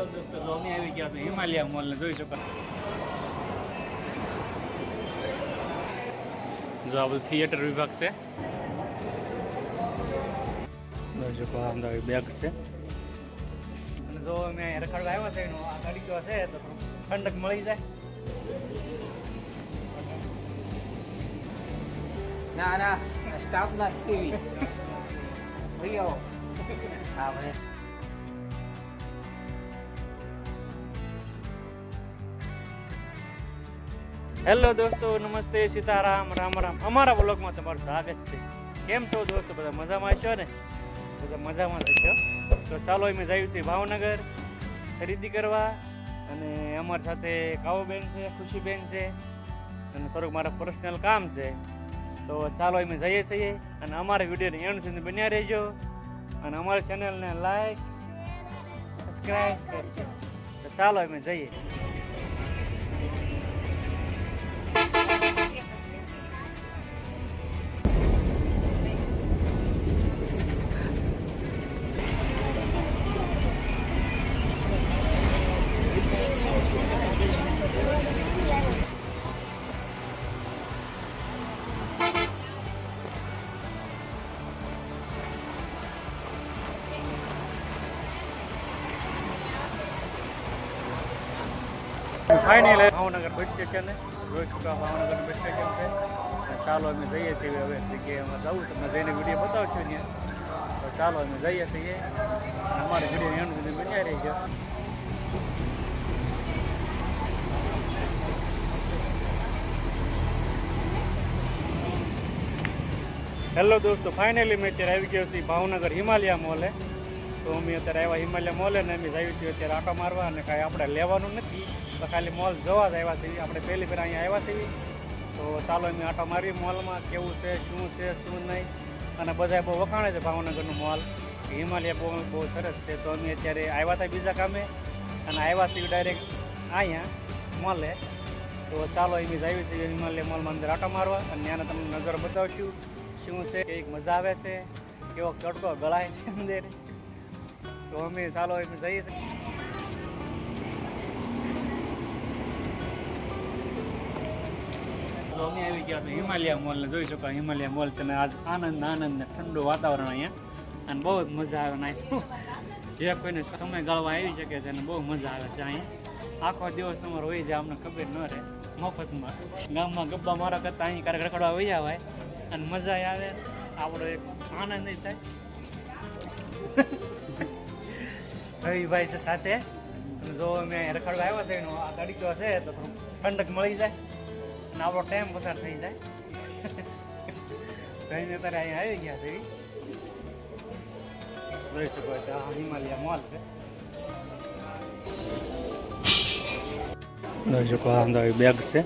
દોસ્તો તો અમે આવી ગયા છે હિમાલય મોલ ને જોઈ શકો જો આ બધું થિયેટર વિભાગ છે જોઈ શકો આ અંદર બેગ છે અને જો અમે અહીંયા રખડવા આવ્યા છે એનો આ ગાડી તો હશે તો ઠંડક મળી જાય ના ના સ્ટાફ ના સીવી ભૈયો હા ભાઈ હેલો દોસ્તો નમસ્તે સીતારામ રામ રામ અમારા બ્લોગમાં તમારું સ્વાગત છે કેમ છો દોસ્તો બધા મજામાં છો ને બધા મજામાં રહેશો તો ચાલો અમે જઈએ છીએ ભાવનગર ખરીદી કરવા અને અમારી સાથે કાવુબેન છે ખુશીબેન છે અને થોડુંક મારા પર્સનલ કામ છે તો ચાલો અમે જઈએ છીએ અને અમારા વિડીયોને એન્ડ સુધી બન્યા રહેજો અને અમારી ચેનલને લાઈક સબસ્ક્રાઈબ કરજો તો ચાલો અમે જઈએ ફાઇનલ ભાવનગર બસ સ્ટેશન જોઈ ચૂકા ભાવનગર બસ સ્ટેશન છે ચાલો અમે જઈએ છીએ હવે જગ્યાએ અમે જવું તમને જઈને વિડીયો બતાવશો ને તો ચાલો અમે જઈએ છીએ અમારે વિડીયો એન્ડ સુધી બન્યા રહી ગયો હેલો દોસ્તો ફાઇનલી મેં અત્યારે આવી ગયો છીએ ભાવનગર હિમાલય મોલે તો અમે અત્યારે આવ્યા હિમાલય મોલે ને અમે જઈએ છીએ અત્યારે આંટો મારવા અને કાંઈ આપણે લેવાનું નથી તો ખાલી મોલ જોવા જ આવ્યા છીએ આપણે પહેલી ફેર અહીંયા આવ્યા છીએ તો ચાલો અમે આંટો મારીએ મોલમાં કેવું છે શું નહીં અને બધા બહુ વખાણે છે ભાવનગરનું મોલ હિમાલય બહુ સરસ છે તો અમે અત્યારે આવ્યા હતા બીજા કામે અને આવ્યા છીએ ડાયરેક્ટ અહીંયા મોલે તો ચાલો અમે જઈએ છીએ હિમાલય મોલમાં અંદર આંટો મારવા અને ત્યાંના તમને નજર બતાવશું શું છે કંઈક મજા આવે છે કેવો તડકો ગળાય છે અંદર તો અમે ચાલો અમે જઈએ છીએ અમે આવી ગયા છે હિમાલય મોલ ને જોઈ શકો હિમાલય મોલ છે ને આજ આનંદ ને ઠંડુ વાતાવરણ અહીંયા અને બહુ જ મજા આવે ને જે કોઈને સમય ગાળવા આવી શકે છે અને બહુ મજા આવે છે અહીંયા આખો દિવસ તમારો હોય જાય અમને ખબર ન રહે મફતમાં ગામમાં ગપ્પા મારા કરતાં અહીં ક્યારેક રખડવા વહ્યા હોય અને મજા આવે આપણો એક આનંદ થાય રવિભાઈ છે સાથે અને જો અમે રખડવા આવ્યા છે એનો આ ગાડી તો હશે તો ઠંડક મળી જાય અને આપણો ટાઈમ પસાર થઈ જાય કહીને અત્યારે અહીંયા આવી ગયા છે જોઈ શકો આ હિમાલય મોલ છે જોઈ શકો આ અંદર બેગ છે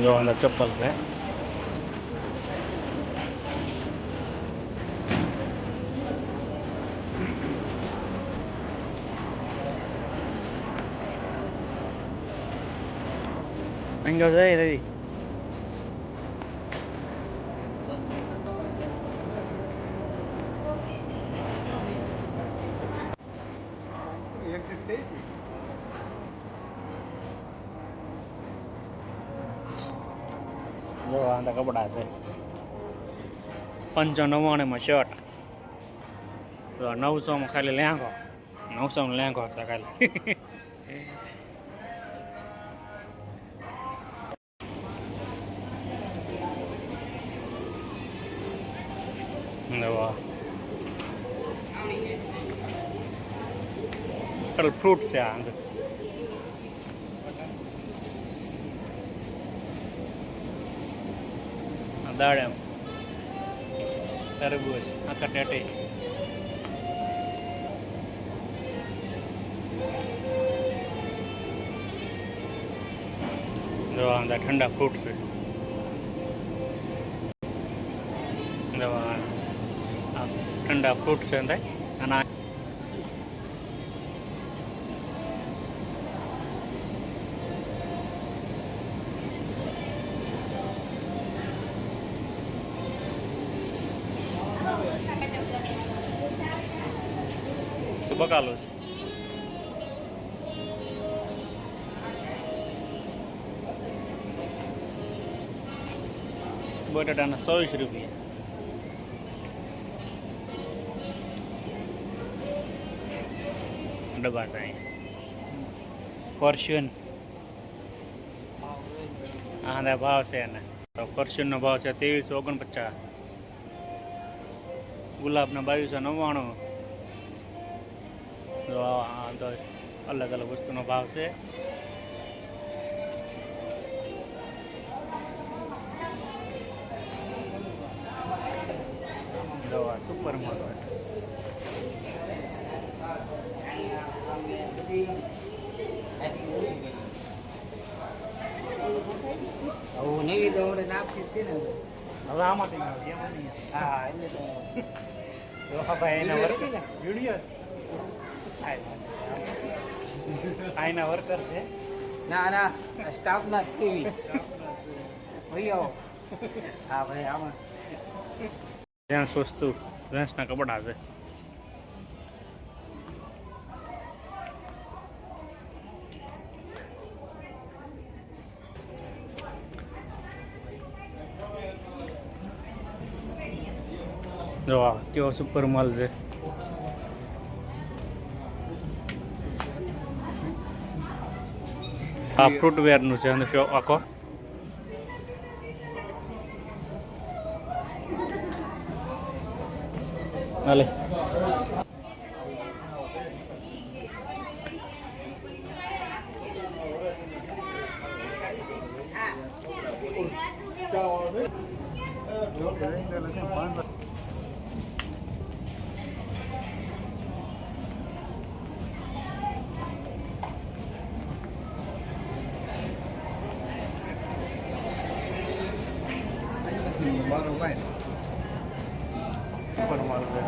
જો અંદર ચપ્પલ છે અંગો જઈ રહી જો આ કપડા છે 599 શર્ટ 900 ખાલી લેંઘો 900 લેંઘો છે ખાલી ફ્રૂટ છે આ અંદર દાડમ તરબૂચ આખા ટેટી જો આ બધા ઠંડા ફ્રૂટ છે. જો આ ઠંડા ફ્રૂટ છે અંદર અને આ બકાલો છે. બટાટાના 120 રૂપિયા. ડબ્બા છે અહીંયા. ફોર્ચ્યુન આના ભાવ છે એના. ફોર્ચ્યુનનો ભાવ છે 2349. ગુલાબના 2299. તો આ તો અલગ અલગ વસ્તુનો ભાવ છે. દવા સુપર માર્કેટ. હું નવી તો હમણાં નાખશે જ ને. હવે આમાંથી ના આવે, એમાં નહીં આવે. હા એટલે તો તો ભાઈ એના વિડીયો વર્કર નથી ને? વિડીયો આઈના વર્કર છે. ના ના સ્ટાફના જ છે ભાઈ આવો. હા ભાઈ આમાં જ્યાં સસ્તું જેન્ટ્સના કપડાં છે. જો આ કેવો સુપર માલ છે. આ ફ્રૂટવેરનું છે અંદર શો આખો. હાલે સુપર માલ છે.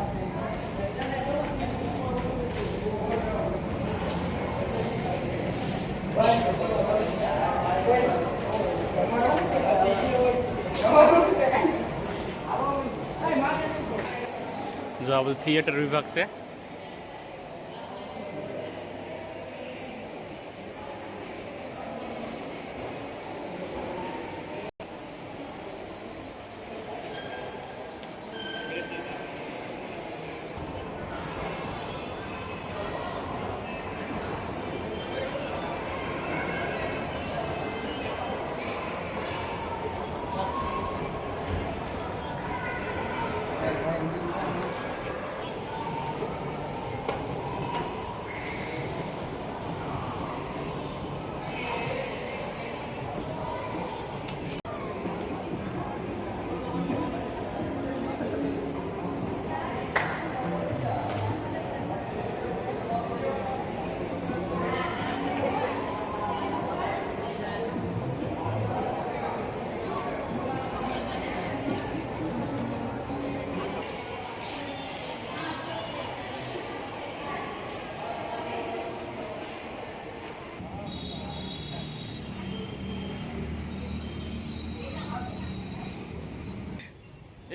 જો આ બધું થિયેટર વિભાગ છે.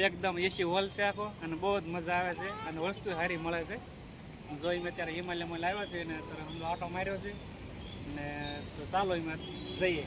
એકદમ એસી હોલ છે આખો અને બહુ જ મજા આવે છે અને વસ્તુ સારી મળે છે. જોઈ મેં અત્યારે હિમાલયમાં લાવ્યા છે અને અત્યારે હમણાં ઓટો માર્યો છે અને તો ચાલો એમાં જઈએ.